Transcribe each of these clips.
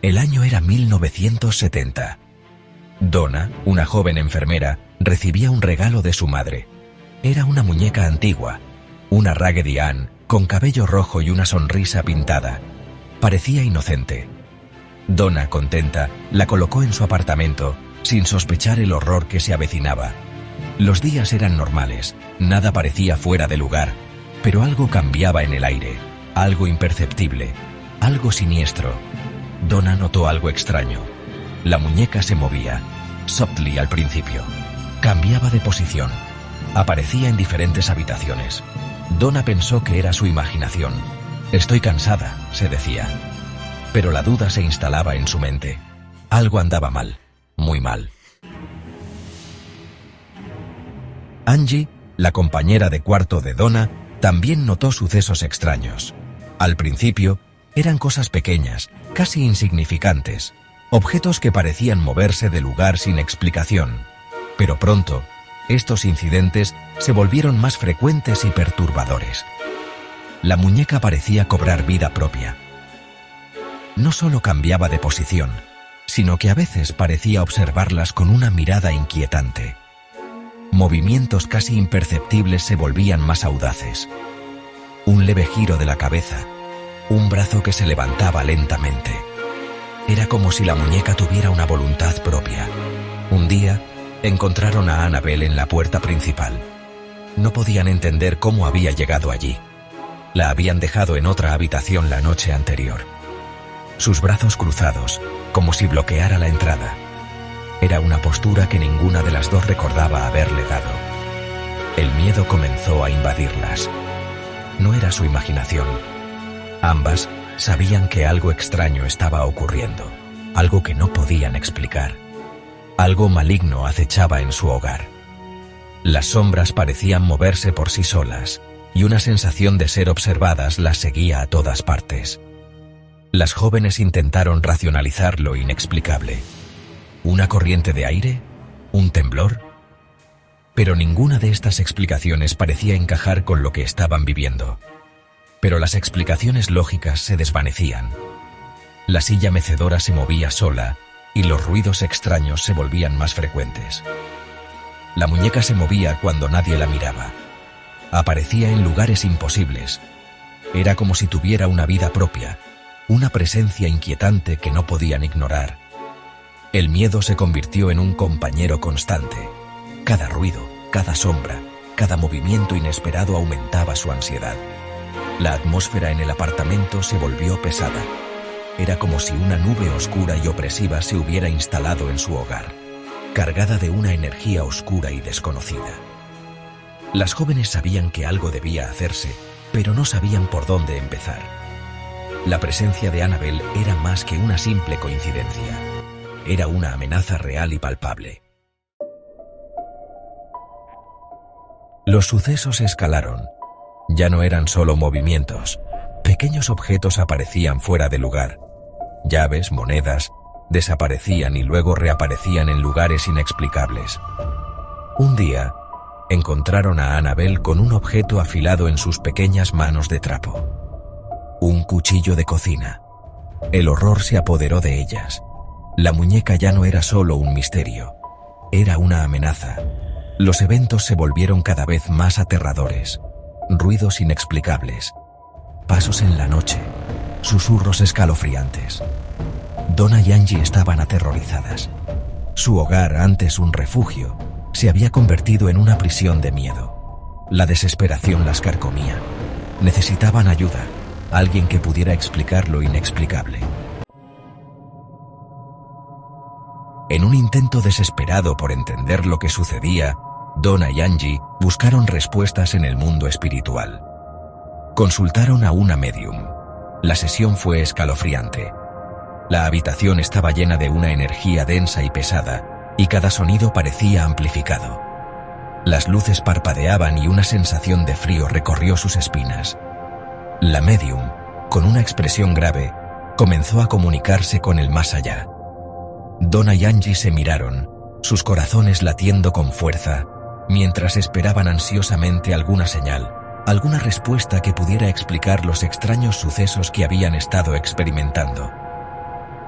El año era 1970. Donna, una joven enfermera, recibía un regalo de su madre. Era una muñeca antigua, una Raggedy Ann, con cabello rojo y una sonrisa pintada. Parecía inocente. Donna, contenta, la colocó en su apartamento, sin sospechar el horror que se avecinaba. Los días eran normales, nada parecía fuera de lugar, pero algo cambiaba en el aire, algo imperceptible, algo siniestro. Donna notó algo extraño. La muñeca se movía, softly al principio. Cambiaba de posición. Aparecía en diferentes habitaciones. Donna pensó que era su imaginación. «Estoy cansada», se decía. Pero la duda se instalaba en su mente. Algo andaba mal, muy mal. Angie, la compañera de cuarto de Donna, también notó sucesos extraños. Al principio, eran cosas pequeñas, casi insignificantes, objetos que parecían moverse de lugar sin explicación. Pero pronto, estos incidentes se volvieron más frecuentes y perturbadores. La muñeca parecía cobrar vida propia. No solo cambiaba de posición, sino que a veces parecía observarlas con una mirada inquietante. Movimientos casi imperceptibles se volvían más audaces. Un leve giro de la cabeza, un brazo que se levantaba lentamente. Era como si la muñeca tuviera una voluntad propia. Un día, encontraron a Annabelle en la puerta principal. No podían entender cómo había llegado allí. La habían dejado en otra habitación la noche anterior. Sus brazos cruzados, como si bloqueara la entrada. Era una postura que ninguna de las dos recordaba haberle dado. El miedo comenzó a invadirlas. No era su imaginación. Ambas sabían que algo extraño estaba ocurriendo, algo que no podían explicar. Algo maligno acechaba en su hogar. Las sombras parecían moverse por sí solas, y una sensación de ser observadas las seguía a todas partes. Las jóvenes intentaron racionalizar lo inexplicable. ¿Una corriente de aire? ¿Un temblor? Pero ninguna de estas explicaciones parecía encajar con lo que estaban viviendo. Pero las explicaciones lógicas se desvanecían. La silla mecedora se movía sola y los ruidos extraños se volvían más frecuentes. La muñeca se movía cuando nadie la miraba. Aparecía en lugares imposibles. Era como si tuviera una vida propia, una presencia inquietante que no podían ignorar. El miedo se convirtió en un compañero constante. Cada ruido, cada sombra, cada movimiento inesperado aumentaba su ansiedad. La atmósfera en el apartamento se volvió pesada. Era como si una nube oscura y opresiva se hubiera instalado en su hogar, cargada de una energía oscura y desconocida. Las jóvenes sabían que algo debía hacerse, pero no sabían por dónde empezar. La presencia de Annabelle era más que una simple coincidencia. Era una amenaza real y palpable. Los sucesos escalaron. Ya no eran solo movimientos. Pequeños objetos aparecían fuera de lugar. Llaves, monedas, desaparecían y luego reaparecían en lugares inexplicables. Un día, encontraron a Annabelle con un objeto afilado en sus pequeñas manos de trapo. Un cuchillo de cocina. El horror se apoderó de ellas. La muñeca ya no era solo un misterio. Era una amenaza. Los eventos se volvieron cada vez más aterradores. Ruidos inexplicables. Pasos en la noche. Susurros escalofriantes. Donna y Angie estaban aterrorizadas. Su hogar, antes un refugio, se había convertido en una prisión de miedo. La desesperación las carcomía. Necesitaban ayuda, alguien que pudiera explicar lo inexplicable. En un intento desesperado por entender lo que sucedía, Donna y Angie buscaron respuestas en el mundo espiritual. Consultaron a una médium. La sesión fue escalofriante. La habitación estaba llena de una energía densa y pesada, y cada sonido parecía amplificado. Las luces parpadeaban y una sensación de frío recorrió sus espinas. La médium, con una expresión grave, comenzó a comunicarse con el más allá. Donna y Angie se miraron, sus corazones latiendo con fuerza, mientras esperaban ansiosamente alguna señal, alguna respuesta que pudiera explicar los extraños sucesos que habían estado experimentando.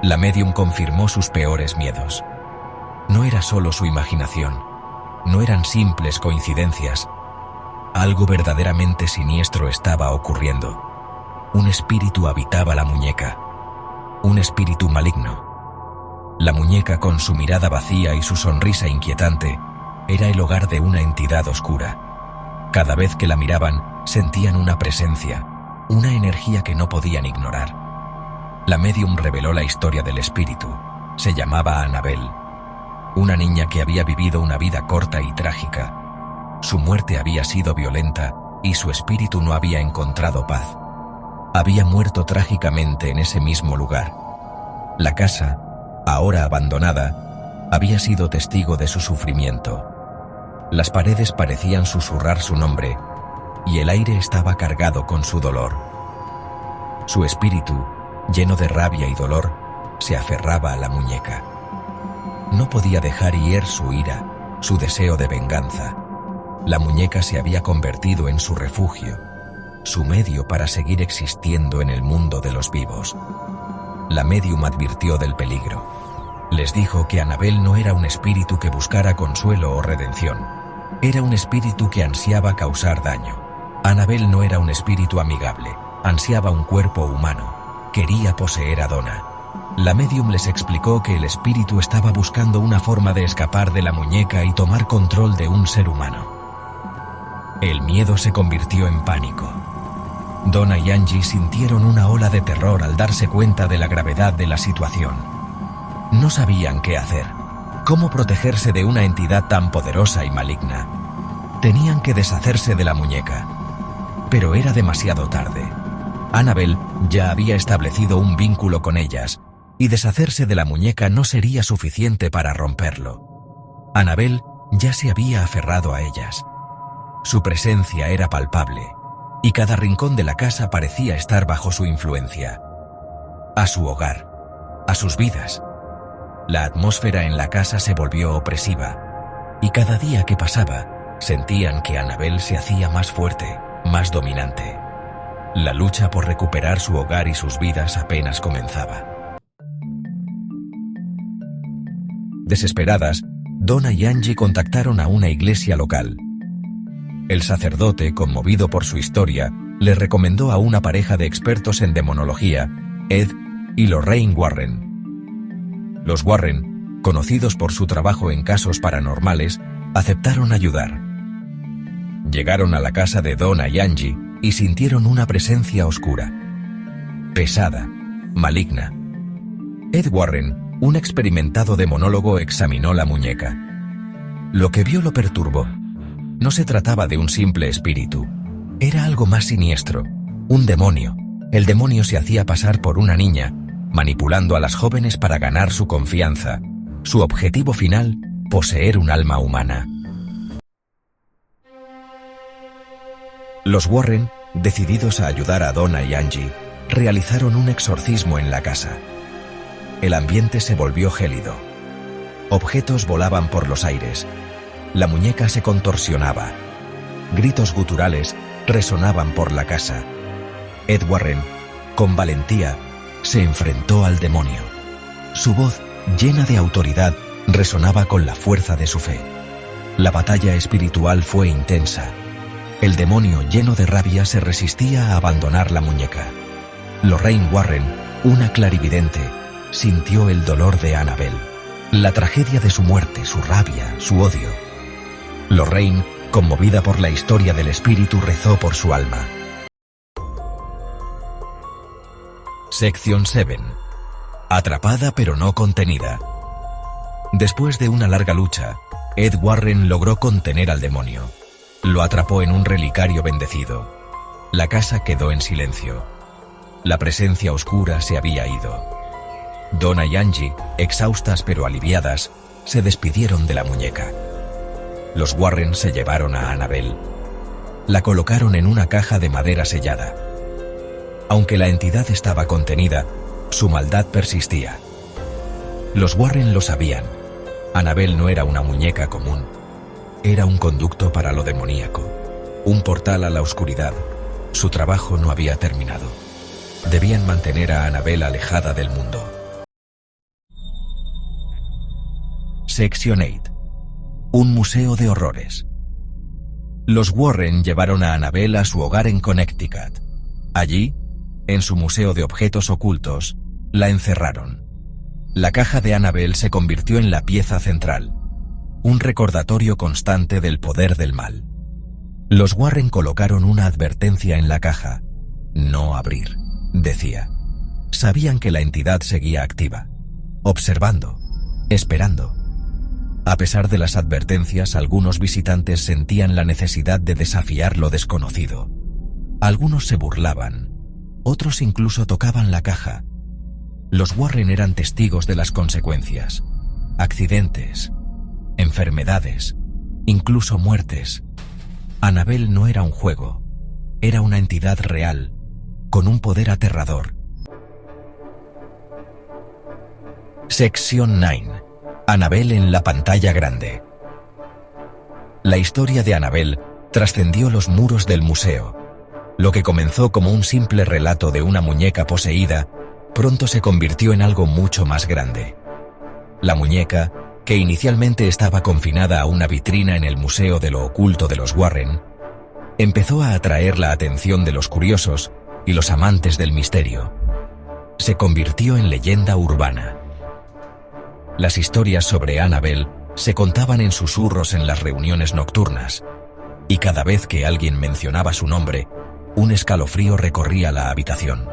La médium confirmó sus peores miedos. No era solo su imaginación, no eran simples coincidencias. Algo verdaderamente siniestro estaba ocurriendo. Un espíritu habitaba la muñeca. Un espíritu maligno. La muñeca, con su mirada vacía y su sonrisa inquietante, era el hogar de una entidad oscura. Cada vez que la miraban, sentían una presencia, una energía que no podían ignorar. La médium reveló la historia del espíritu. Se llamaba Annabelle, una niña que había vivido una vida corta y trágica. Su muerte había sido violenta y su espíritu no había encontrado paz. Había muerto trágicamente en ese mismo lugar. La casa, ahora abandonada, había sido testigo de su sufrimiento. Las paredes parecían susurrar su nombre y el aire estaba cargado con su dolor. Su espíritu, lleno de rabia y dolor, se aferraba a la muñeca. No podía dejar hier su ira, su deseo de venganza. La muñeca se había convertido en su refugio, su medio para seguir existiendo en el mundo de los vivos. La médium advirtió del peligro. Les dijo que Annabelle no era un espíritu que buscara consuelo o redención. Era un espíritu que ansiaba causar daño. Annabelle no era un espíritu amigable, ansiaba un cuerpo humano. Quería poseer a Donna. La médium les explicó que el espíritu estaba buscando una forma de escapar de la muñeca y tomar control de un ser humano. El miedo se convirtió en pánico. Donna y Angie sintieron una ola de terror al darse cuenta de la gravedad de la situación. No sabían qué hacer, cómo protegerse de una entidad tan poderosa y maligna. Tenían que deshacerse de la muñeca, pero era demasiado tarde. Annabelle ya había establecido un vínculo con ellas, y deshacerse de la muñeca no sería suficiente para romperlo. Annabelle ya se había aferrado a ellas. Su presencia era palpable, y cada rincón de la casa parecía estar bajo su influencia. A su hogar, a sus vidas. La atmósfera en la casa se volvió opresiva, y cada día que pasaba, sentían que Annabelle se hacía más fuerte, más dominante. La lucha por recuperar su hogar y sus vidas apenas comenzaba. Desesperadas, Donna y Angie contactaron a una iglesia local. El sacerdote, conmovido por su historia, le recomendó a una pareja de expertos en demonología, Ed y Lorraine Warren. Los Warren, conocidos por su trabajo en casos paranormales, aceptaron ayudar. Llegaron a la casa de Donna y Angie y sintieron una presencia oscura, pesada, maligna. Ed Warren, un experimentado demonólogo, examinó la muñeca. Lo que vio lo perturbó. No se trataba de un simple espíritu, era algo más siniestro, un demonio. El demonio se hacía pasar por una niña, manipulando a las jóvenes para ganar su confianza. Su objetivo final, poseer un alma humana. Los Warren, decididos a ayudar a Donna y Angie, realizaron un exorcismo en la casa. El ambiente se volvió gélido. Objetos volaban por los aires. La muñeca se contorsionaba. Gritos guturales resonaban por la casa. Ed Warren, con valentía, se enfrentó al demonio. Su voz, llena de autoridad, resonaba con la fuerza de su fe. La batalla espiritual fue intensa. El demonio, lleno de rabia, se resistía a abandonar la muñeca. Lorraine Warren, una clarividente, sintió el dolor de Annabelle, la tragedia de su muerte, su rabia, su odio. Lorraine, conmovida por la historia del espíritu, rezó por su alma. Sección 7. Atrapada pero no contenida. Después de una larga lucha, Ed Warren logró contener al demonio. Lo atrapó en un relicario bendecido. La casa quedó en silencio. La presencia oscura se había ido. Donna y Angie, exhaustas pero aliviadas, se despidieron de la muñeca. Los Warren se llevaron a Annabelle. La colocaron en una caja de madera sellada. Aunque la entidad estaba contenida, su maldad persistía. Los Warren lo sabían. Annabelle no era una muñeca común. Era un conducto para lo demoníaco, un portal a la oscuridad. Su trabajo no había terminado. Debían mantener a Annabelle alejada del mundo. Section 8. Un museo de horrores. Los Warren llevaron a Annabelle a su hogar en Connecticut. Allí, en su museo de objetos ocultos, la encerraron. La caja de Annabelle se convirtió en la pieza central, un recordatorio constante del poder del mal. Los Warren colocaron una advertencia en la caja. No abrir, decía. Sabían que la entidad seguía activa, observando, esperando. A pesar de las advertencias, algunos visitantes sentían la necesidad de desafiar lo desconocido. Algunos se burlaban, otros incluso tocaban la caja. Los Warren eran testigos de las consecuencias, accidentes, enfermedades, incluso muertes. Annabelle no era un juego, era una entidad real, con un poder aterrador. Sección 9. Annabelle en la pantalla grande. La historia de Annabelle trascendió los muros del museo. Lo que comenzó como un simple relato de una muñeca poseída, pronto se convirtió en algo mucho más grande. La muñeca, que inicialmente estaba confinada a una vitrina en el Museo de lo Oculto de los Warren, empezó a atraer la atención de los curiosos y los amantes del misterio. Se convirtió en leyenda urbana. Las historias sobre Annabelle se contaban en susurros en las reuniones nocturnas, y cada vez que alguien mencionaba su nombre, un escalofrío recorría la habitación.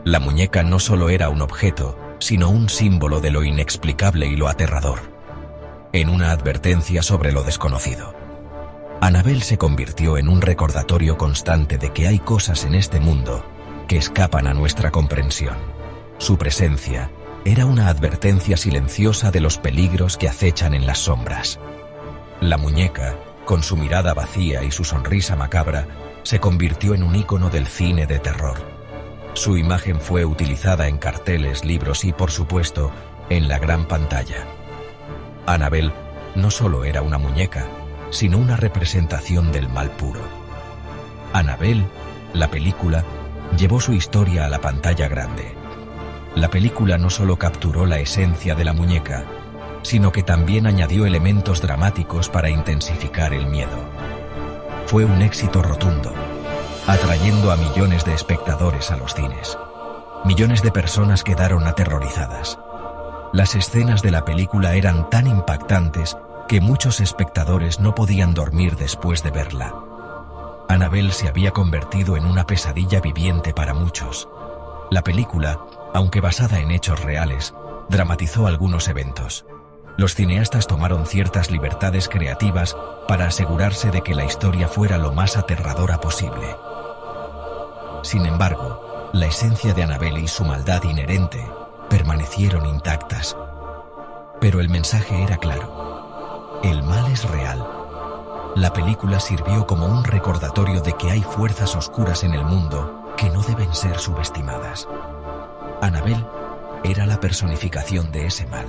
La muñeca no solo era un objeto, sino un símbolo de lo inexplicable y lo aterrador. En una advertencia sobre lo desconocido. Annabelle se convirtió en un recordatorio constante de que hay cosas en este mundo que escapan a nuestra comprensión. Su presencia era una advertencia silenciosa de los peligros que acechan en las sombras. La muñeca, con su mirada vacía y su sonrisa macabra, se convirtió en un ícono del cine de terror. Su imagen fue utilizada en carteles, libros y, por supuesto, en la gran pantalla. Annabelle no solo era una muñeca, sino una representación del mal puro. Annabelle, la película, llevó su historia a la pantalla grande. La película no solo capturó la esencia de la muñeca, sino que también añadió elementos dramáticos para intensificar el miedo. Fue un éxito rotundo, atrayendo a millones de espectadores a los cines. Millones de personas quedaron aterrorizadas. Las escenas de la película eran tan impactantes que muchos espectadores no podían dormir después de verla. Annabelle se había convertido en una pesadilla viviente para muchos. La película, aunque basada en hechos reales, dramatizó algunos eventos. Los cineastas tomaron ciertas libertades creativas para asegurarse de que la historia fuera lo más aterradora posible. Sin embargo, la esencia de Annabelle y su maldad inherente permanecieron intactas. Pero el mensaje era claro. El mal es real. La película sirvió como un recordatorio de que hay fuerzas oscuras en el mundo que no deben ser subestimadas. Annabelle era la personificación de ese mal,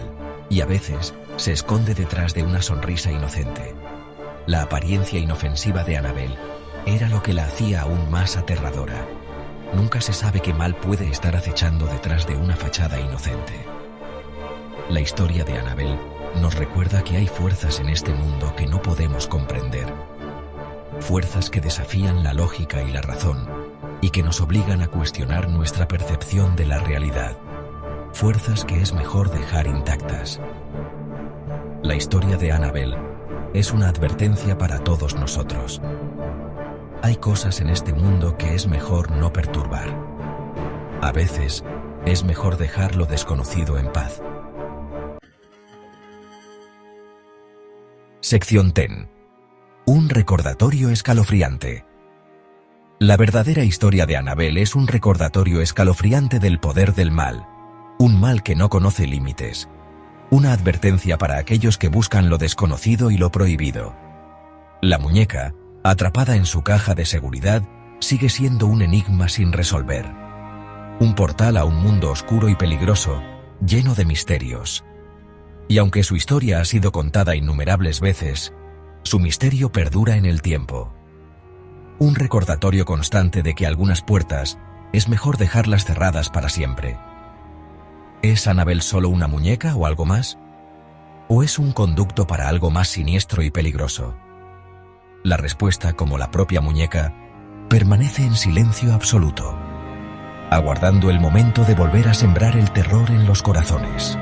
y a veces se esconde detrás de una sonrisa inocente. La apariencia inofensiva de Annabelle era lo que la hacía aún más aterradora. Nunca se sabe qué mal puede estar acechando detrás de una fachada inocente. La historia de Annabelle nos recuerda que hay fuerzas en este mundo que no podemos comprender. Fuerzas que desafían la lógica y la razón, y que nos obligan a cuestionar nuestra percepción de la realidad. Fuerzas que es mejor dejar intactas. La historia de Annabelle es una advertencia para todos nosotros. Hay cosas en este mundo que es mejor no perturbar. A veces, es mejor dejar lo desconocido en paz. Sección 10. Un recordatorio escalofriante. La verdadera historia de Annabelle es un recordatorio escalofriante del poder del mal. Un mal que no conoce límites. Una advertencia para aquellos que buscan lo desconocido y lo prohibido. La muñeca, atrapada en su caja de seguridad, sigue siendo un enigma sin resolver. Un portal a un mundo oscuro y peligroso, lleno de misterios. Y aunque su historia ha sido contada innumerables veces, su misterio perdura en el tiempo. Un recordatorio constante de que algunas puertas es mejor dejarlas cerradas para siempre. ¿Es Annabelle solo una muñeca o algo más? ¿O es un conducto para algo más siniestro y peligroso? La respuesta, como la propia muñeca, permanece en silencio absoluto, aguardando el momento de volver a sembrar el terror en los corazones.